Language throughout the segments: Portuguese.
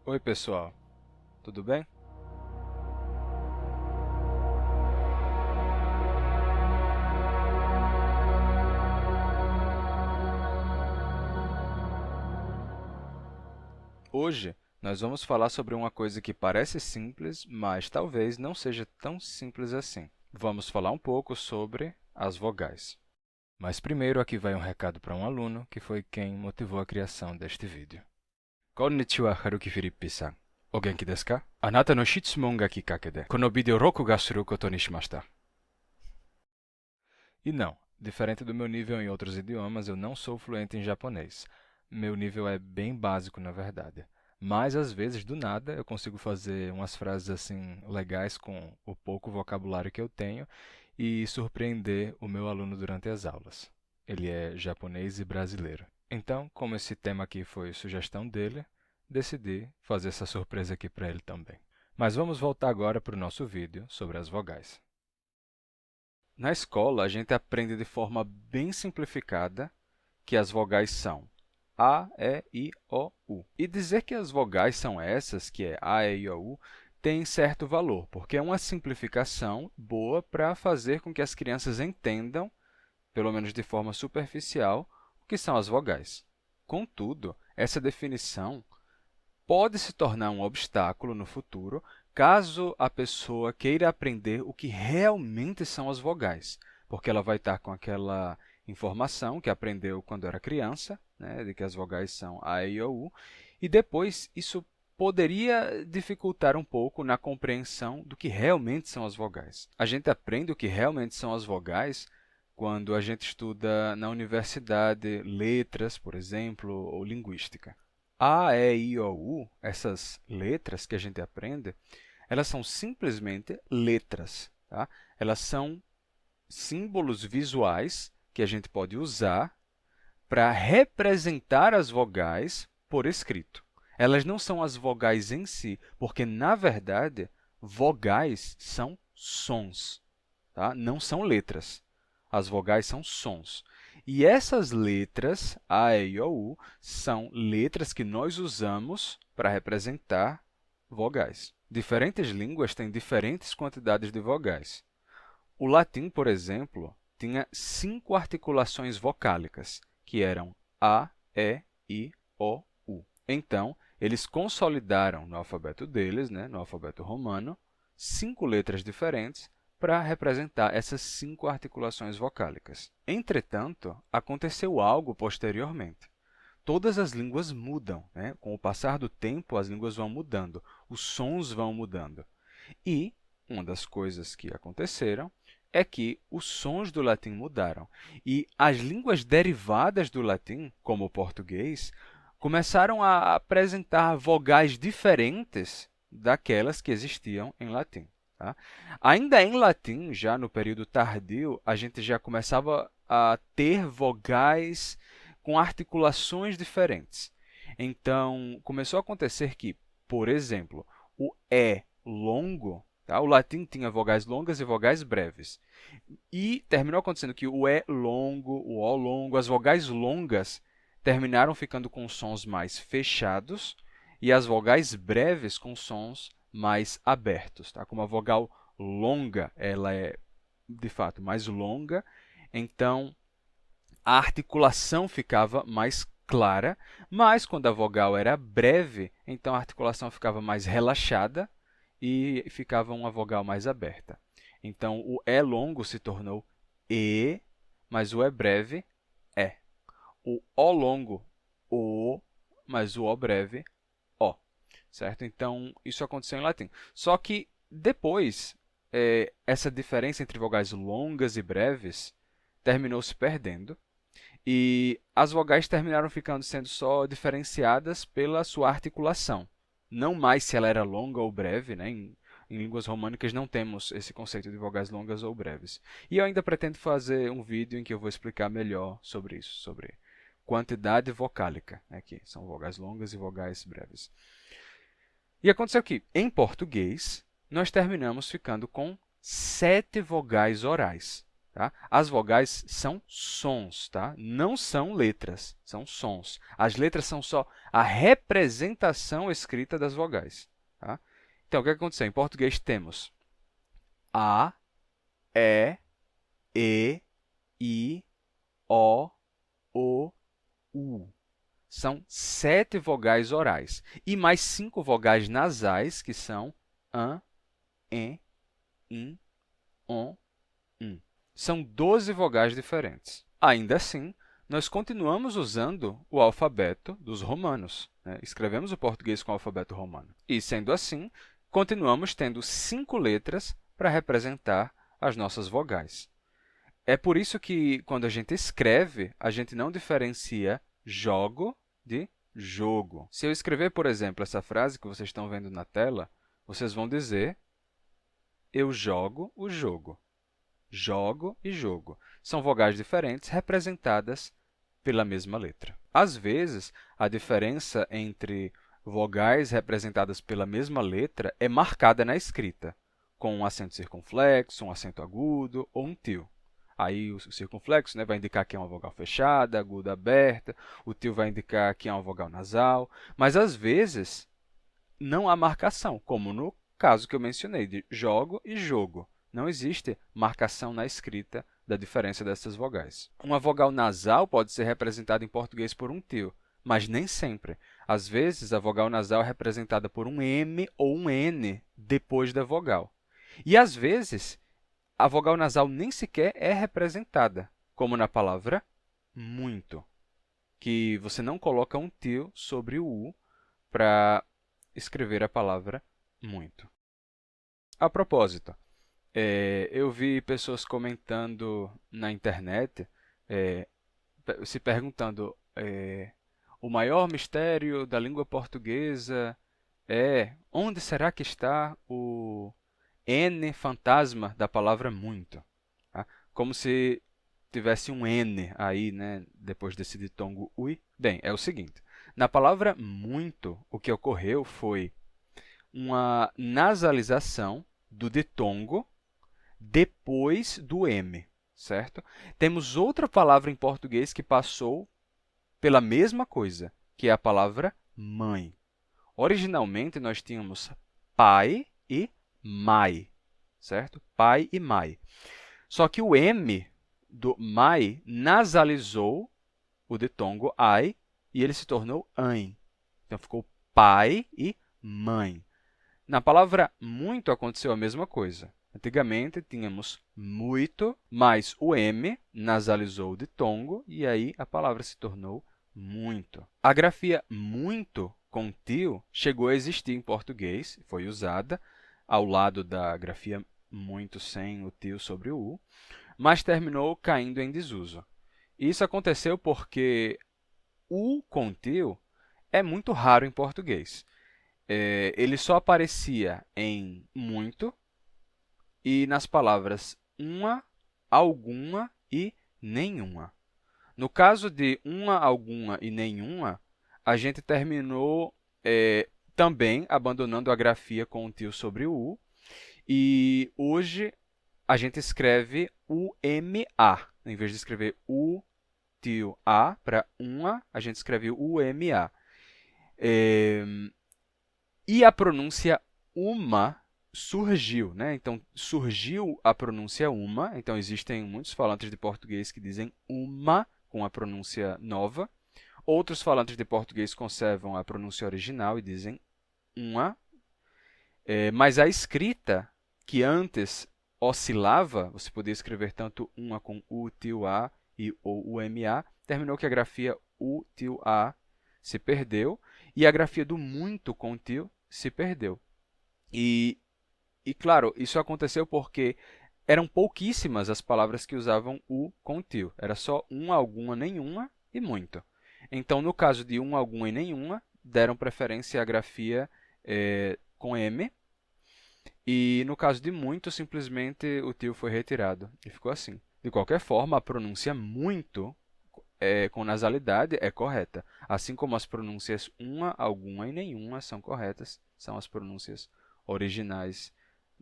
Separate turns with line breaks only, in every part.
Oi, pessoal, tudo bem? Hoje nós vamos falar sobre uma coisa que parece simples, mas talvez não seja tão simples assim. Vamos falar um pouco sobre as vogais. Mas primeiro aqui vai um recado para um aluno que foi quem motivou a criação deste vídeo. Konnichiwa, Haruki Filipe-san. O genki desu ka? Anata no shitsumon ga kikake de, kono video rokuga suru koto ni shimashita. E não, diferente do meu nível em outros idiomas, eu não sou fluente em japonês. Meu nível é bem básico, na verdade. Mas, às vezes, do nada, eu consigo fazer umas frases assim legais com o pouco vocabulário que eu tenho e surpreender o meu aluno durante as aulas. Ele é japonês e brasileiro. Então, como esse tema aqui foi sugestão dele, decidi fazer essa surpresa aqui para ele também. Mas vamos voltar agora para o nosso vídeo sobre as vogais. Na escola, a gente aprende de forma bem simplificada que as vogais são A, E, I, O, U. E dizer que as vogais são essas, que é A, E, I, O, U, tem certo valor, porque é uma simplificação boa para fazer com que as crianças entendam, pelo menos de forma superficial, o que são as vogais. Contudo, essa definição pode se tornar um obstáculo no futuro caso a pessoa queira aprender o que realmente são as vogais, porque ela vai estar com aquela informação que aprendeu quando era criança, né, de que as vogais são A, E, I, O, U, e depois isso poderia dificultar um pouco na compreensão do que realmente são as vogais. A gente aprende o que realmente são as vogais quando a gente estuda na universidade letras, por exemplo, ou linguística. A, E, I, O, U, essas letras que a gente aprende, elas são simplesmente letras. Tá? Elas são símbolos visuais que a gente pode usar para representar as vogais por escrito. Elas não são as vogais em si, porque, na verdade, vogais são sons, tá? Não são letras. As vogais são sons. E essas letras, A, E, I, O, U, são letras que nós usamos para representar vogais. Diferentes línguas têm diferentes quantidades de vogais. O latim, por exemplo, tinha 5 articulações vocálicas, que eram A, E, I, O, U. Então, eles consolidaram no alfabeto deles, né, no alfabeto romano, 5 letras diferentes para representar essas 5 articulações vocálicas. Entretanto, aconteceu algo posteriormente. Todas as línguas mudam, né? Com o passar do tempo, as línguas vão mudando, os sons vão mudando. E uma das coisas que aconteceram é que os sons do latim mudaram. E as línguas derivadas do latim, como o português, começaram a apresentar vogais diferentes daquelas que existiam em latim. Tá? Ainda em latim, já no período tardio, a gente já começava a ter vogais com articulações diferentes. Então, começou a acontecer que, por exemplo, o E longo, tá? O latim tinha vogais longas e vogais breves. E terminou acontecendo que o E longo, o O longo, as vogais longas terminaram ficando com sons mais fechados e as vogais breves com sons mais abertos. Tá? Como a vogal longa ela é, de fato, mais longa, então a articulação ficava mais clara, mas quando a vogal era breve, então a articulação ficava mais relaxada e ficava uma vogal mais aberta. Então, o E longo se tornou E, mas o E breve, E. O O longo, O, mas o O breve, O. Certo? Então, isso aconteceu em latim. Só que depois, essa diferença entre vogais longas e breves terminou se perdendo e as vogais terminaram ficando sendo só diferenciadas pela sua articulação, não mais se ela era longa ou breve, né? Em línguas românicas não temos esse conceito de vogais longas ou breves. E eu ainda pretendo fazer um vídeo em que eu vou explicar melhor sobre isso, sobre quantidade vocálica, né? Que são vogais longas e vogais breves. E aconteceu que, em português, nós terminamos ficando com 7 vogais orais. Tá? As vogais são sons, tá? Não são letras, são sons. As letras são só a representação escrita das vogais. Tá? Então, o que aconteceu? Em português temos A, E, I, O, U. São 7 vogais orais. E mais 5 vogais nasais, que são AN, EN, IN, ON, São 12 vogais diferentes. Ainda assim, nós continuamos usando o alfabeto dos romanos, né? Escrevemos o português com o alfabeto romano. E, sendo assim, continuamos tendo 5 letras para representar as nossas vogais. É por isso que, quando a gente escreve, a gente não diferencia jogo de jogo. Se eu escrever, por exemplo, essa frase que vocês estão vendo na tela, vocês vão dizer: eu jogo o jogo. Jogo e jogo. São vogais diferentes representadas pela mesma letra. Às vezes, a diferença entre vogais representadas pela mesma letra é marcada na escrita, com um acento circunflexo, um acento agudo ou um tio. Aí o circunflexo, né, vai indicar que é uma vogal fechada, aguda aberta, o tio vai indicar que é uma vogal nasal, mas às vezes não há marcação, como no caso que eu mencionei de jogo e jogo. Não existe marcação na escrita da diferença dessas vogais. Uma vogal nasal pode ser representada em português por um tio, mas nem sempre. Às vezes, a vogal nasal é representada por um M ou um N depois da vogal. E, às vezes, a vogal nasal nem sequer é representada, como na palavra muito, que você não coloca um tio sobre o U para escrever a palavra muito. A propósito, eu vi pessoas comentando na internet, se perguntando, o maior mistério da língua portuguesa é onde será que está o N fantasma da palavra muito? Tá? Como se tivesse um N aí, né, depois desse ditongo ui. Bem, é o seguinte, na palavra muito, o que ocorreu foi uma nasalização do ditongo depois do M, certo? Temos outra palavra em português que passou pela mesma coisa, que é a palavra mãe. Originalmente, nós tínhamos pai e mai, certo? Pai e mai. Só que o M do mai nasalizou o ditongo ai e ele se tornou ain. Então, ficou pai e mãe. Na palavra muito aconteceu a mesma coisa. Antigamente tínhamos muito, mas o M nasalizou o ditongo e aí a palavra se tornou muito. A grafia muito com tio chegou a existir em português, foi usada ao lado da grafia muito sem o tio sobre o U, mas terminou caindo em desuso. Isso aconteceu porque o com tio é muito raro em português. Ele só aparecia em muito e nas palavras uma, alguma e nenhuma. No caso de uma, alguma e nenhuma, a gente terminou também abandonando a grafia com o tio sobre o U e hoje a gente escreve UMA. Em vez de escrever U, tio, A para uma, a gente escreve UMA. E a pronúncia uma surgiu, né? Então, surgiu a pronúncia uma. Então, existem muitos falantes de português que dizem uma com a pronúncia nova. Outros falantes de português conservam a pronúncia original e dizem uma. Mas a escrita, que antes oscilava, você podia escrever tanto uma com u, tio, a e ou uma, terminou que a grafia u, tio, a se perdeu e a grafia do muito com tio se perdeu. E, claro, isso aconteceu porque eram pouquíssimas as palavras que usavam o com tio. Era só uma, alguma, nenhuma e muito. Então, no caso de uma, alguma e nenhuma, deram preferência à grafia com M. E no caso de muito, simplesmente o tio foi retirado e ficou assim. De qualquer forma, a pronúncia muito com nasalidade é correta, assim como as pronúncias uma, alguma e nenhuma são corretas, são as pronúncias originais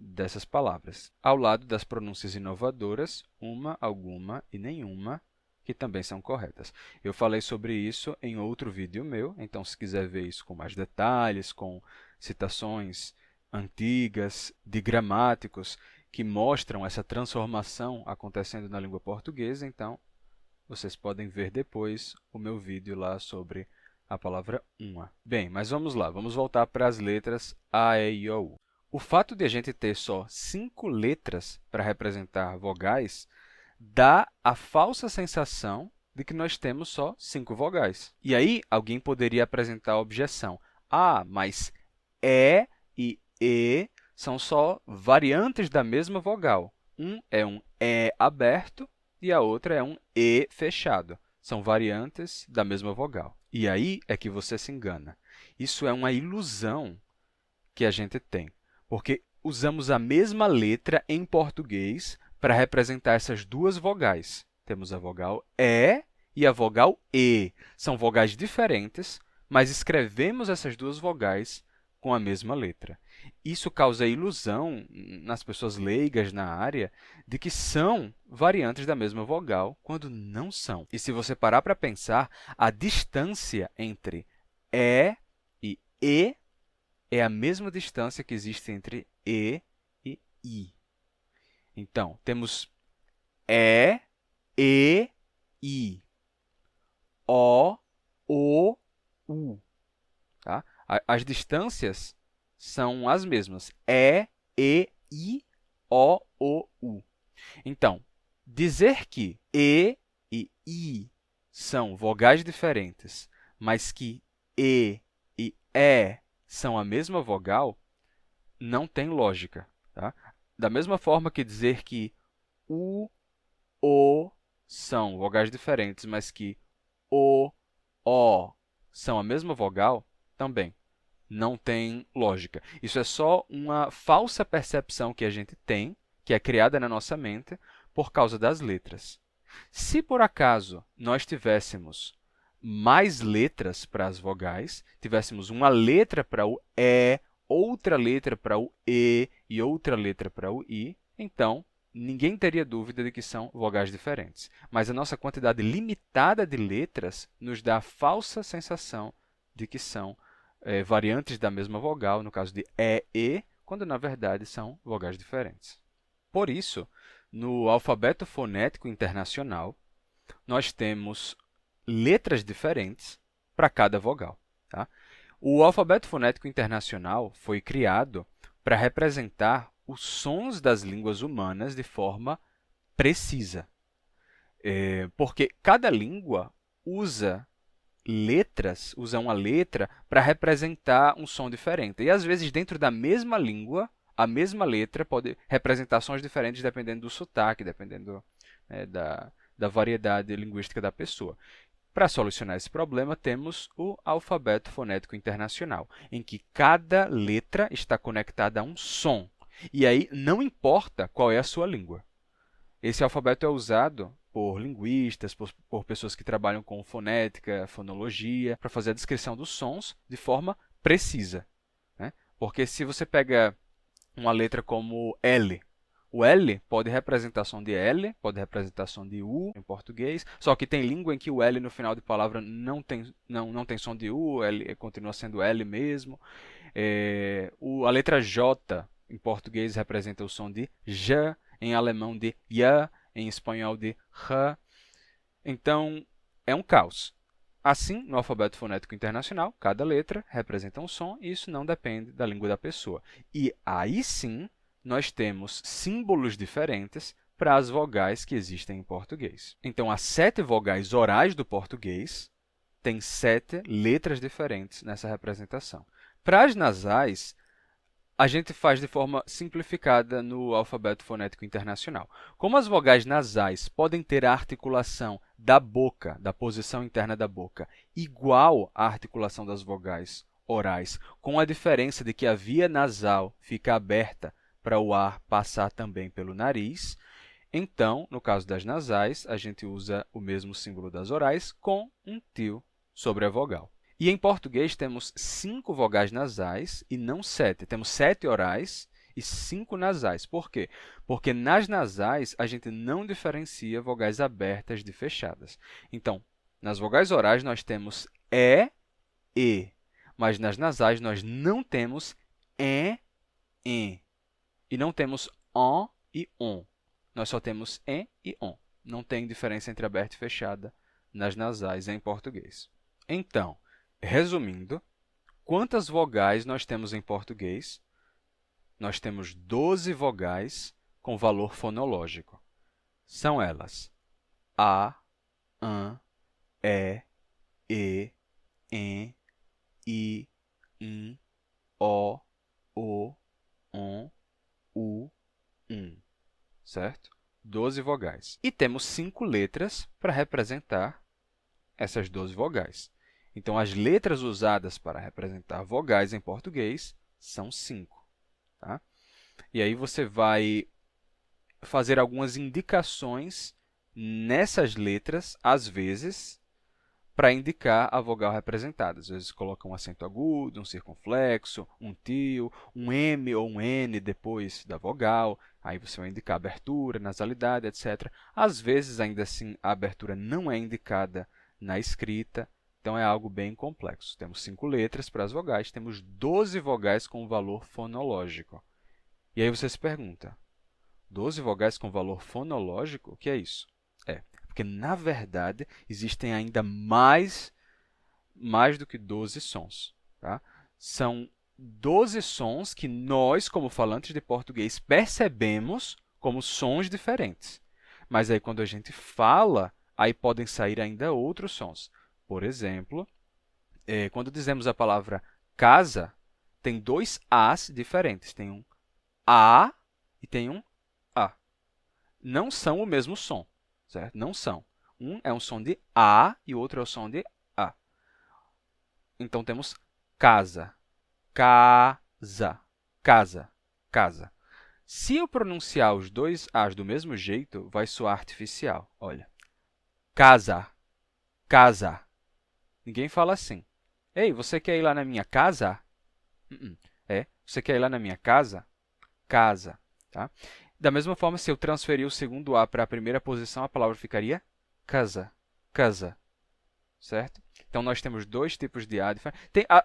dessas palavras, ao lado das pronúncias inovadoras, uma, alguma e nenhuma, que também são corretas. Eu falei sobre isso em outro vídeo meu, então se quiser ver isso com mais detalhes, com citações antigas de gramáticos que mostram essa transformação acontecendo na língua portuguesa, então vocês podem ver depois o meu vídeo lá sobre a palavra uma. Bem, mas vamos lá, vamos voltar para as letras A, E, I, O, U. O fato de a gente ter só 5 letras para representar vogais dá a falsa sensação de que nós temos só 5 vogais. E aí, alguém poderia apresentar a objeção. Ah, mas E e E são só variantes da mesma vogal. Um é um E aberto e a outra é um E fechado. São variantes da mesma vogal. E aí é que você se engana. Isso é uma ilusão que a gente tem, porque usamos a mesma letra em português para representar essas duas vogais. Temos a vogal e a vogal E. São vogais diferentes, mas escrevemos essas duas vogais com a mesma letra. Isso causa ilusão nas pessoas leigas na área de que são variantes da mesma vogal, quando não são. E se você parar para pensar, a distância entre E é a mesma distância que existe entre E e I. Então, temos E, I, O, U. Tá? As distâncias são as mesmas. E, I, O, U. Então, dizer que E e I são vogais diferentes, mas que E e são a mesma vogal, não tem lógica. Tá? Da mesma forma que dizer que O são vogais diferentes, mas que O são a mesma vogal, também não tem lógica. Isso é só uma falsa percepção que a gente tem, que é criada na nossa mente por causa das letras. Se por acaso nós tivéssemos mais letras para as vogais, tivéssemos uma letra para o E, outra letra para o E e outra letra para o I, então ninguém teria dúvida de que são vogais diferentes. Mas a nossa quantidade limitada de letras nos dá a falsa sensação de que são variantes da mesma vogal, no caso de E, quando na verdade são vogais diferentes. Por isso, no alfabeto fonético internacional, nós temos letras diferentes para cada vogal. Tá? O alfabeto fonético internacional foi criado para representar os sons das línguas humanas de forma precisa, porque cada língua usa uma letra para representar um som diferente. E, às vezes, dentro da mesma língua, a mesma letra pode representar sons diferentes dependendo do sotaque, dependendo da variedade linguística da pessoa. Para solucionar esse problema, temos o alfabeto fonético internacional, em que cada letra está conectada a um som. E aí não importa qual é a sua língua. Esse alfabeto é usado por linguistas, por pessoas que trabalham com fonética, fonologia, para fazer a descrição dos sons de forma precisa. Né? Porque se você pega uma letra como L, o L pode representar som de L, pode representar som de U em português, só que tem língua em que o L no final de palavra não tem som de U, L continua sendo L mesmo. A letra J em português representa o som de J, em alemão de J, em espanhol de J. Então, é um caos. Assim, no alfabeto fonético internacional, cada letra representa um som e isso não depende da língua da pessoa. E aí sim, nós temos símbolos diferentes para as vogais que existem em português. Então, as 7 vogais orais do português têm 7 letras diferentes nessa representação. Para as nasais, a gente faz de forma simplificada no alfabeto fonético internacional. Como as vogais nasais podem ter a articulação da boca, da posição interna da boca, igual à articulação das vogais orais, com a diferença de que a via nasal fica aberta para o ar passar também pelo nariz, então, no caso das nasais, a gente usa o mesmo símbolo das orais com um tio sobre a vogal. E em português temos 5 vogais nasais e não 7. Temos 7 orais e 5 nasais. Por quê? Porque nas nasais a gente não diferencia vogais abertas de fechadas. Então, nas vogais orais nós temos e, mas nas nasais nós não temos e. E não temos on e on. Nós só temos e on. Não tem diferença entre aberta e fechada nas nasais em português. Então, resumindo, quantas vogais nós temos em português? Nós temos 12 vogais com valor fonológico. São elas a, an, e, en, i, in, o, on, u, certo? 12 vogais. E temos 5 letras para representar essas 12 vogais. Então, as letras usadas para representar vogais em português são 5. Tá? E aí você vai fazer algumas indicações nessas letras, às vezes, para indicar a vogal representada. Às vezes coloca um acento agudo, um circunflexo, um tio, um M ou um N depois da vogal. Aí você vai indicar abertura, nasalidade, etc. Às vezes, ainda assim, a abertura não é indicada na escrita, então é algo bem complexo. Temos 5 letras para as vogais, temos 12 vogais com valor fonológico. E aí você se pergunta, 12 vogais com valor fonológico? O que é isso? Porque, na verdade, existem ainda mais do que 12 sons. Tá? São 12 sons que nós, como falantes de português, percebemos como sons diferentes. Mas aí, quando a gente fala, aí podem sair ainda outros sons. Por exemplo, quando dizemos a palavra casa, tem 2 As diferentes. Tem um A e tem um A. Não são o mesmo som, certo? Não são. Um é um som de A e o outro é o som de A. Então, temos casa, casa, casa, casa. Se eu pronunciar os 2 As do mesmo jeito, vai soar artificial. Olha, casa, casa. Ninguém fala assim. Ei, você quer ir lá na minha casa? Você quer ir lá na minha casa? Casa. Tá? Da mesma forma, se eu transferir o segundo A para a primeira posição, a palavra ficaria casa, casa. Certo? Então, nós temos 2 tipos de A.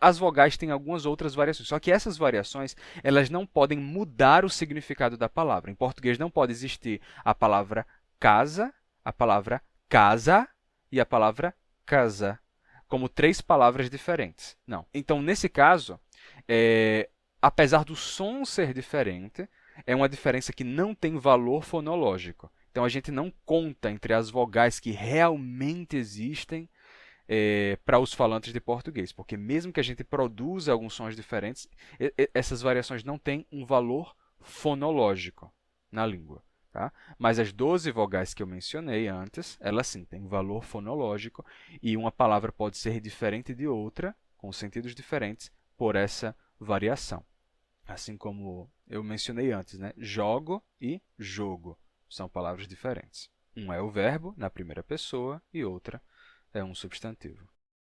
As vogais têm algumas outras variações, só que essas variações elas não podem mudar o significado da palavra. Em português, não pode existir a palavra casa, a palavra casa e a palavra casa, como 3 palavras diferentes. Não. Então, nesse caso, apesar do som ser diferente, é uma diferença que não tem valor fonológico. Então, a gente não conta entre as vogais que realmente existem para os falantes de português, porque mesmo que a gente produza alguns sons diferentes, essas variações não têm um valor fonológico na língua. Tá? Mas as 12 vogais que eu mencionei antes, elas sim têm valor fonológico e uma palavra pode ser diferente de outra, com sentidos diferentes, por essa variação. Assim como eu mencionei antes, né? Jogo e jogo são palavras diferentes. Um é o verbo na primeira pessoa e outra é um substantivo.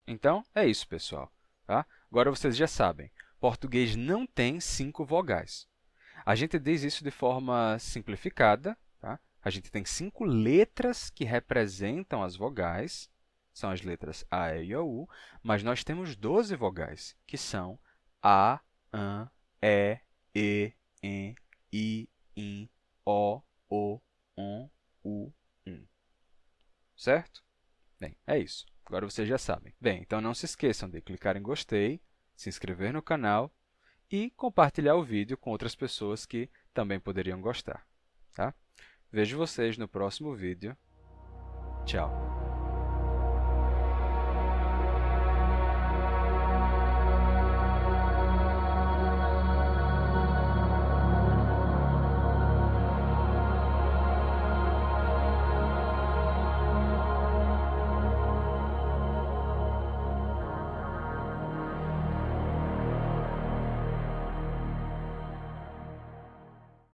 Então, é isso, pessoal. Tá? Agora vocês já sabem, português não tem 5 vogais. A gente diz isso de forma simplificada. Tá? A gente tem 5 letras que representam as vogais, são as letras A, E, I, O, U, mas nós temos 12 vogais, que são A, AN, E, EN, I, IN, O, ON, U, certo? Bem, é isso. Agora vocês já sabem. Bem, então não se esqueçam de clicar em gostei, se inscrever no canal e compartilhar o vídeo com outras pessoas que também poderiam gostar. Tá? Vejo vocês no próximo vídeo. Tchau!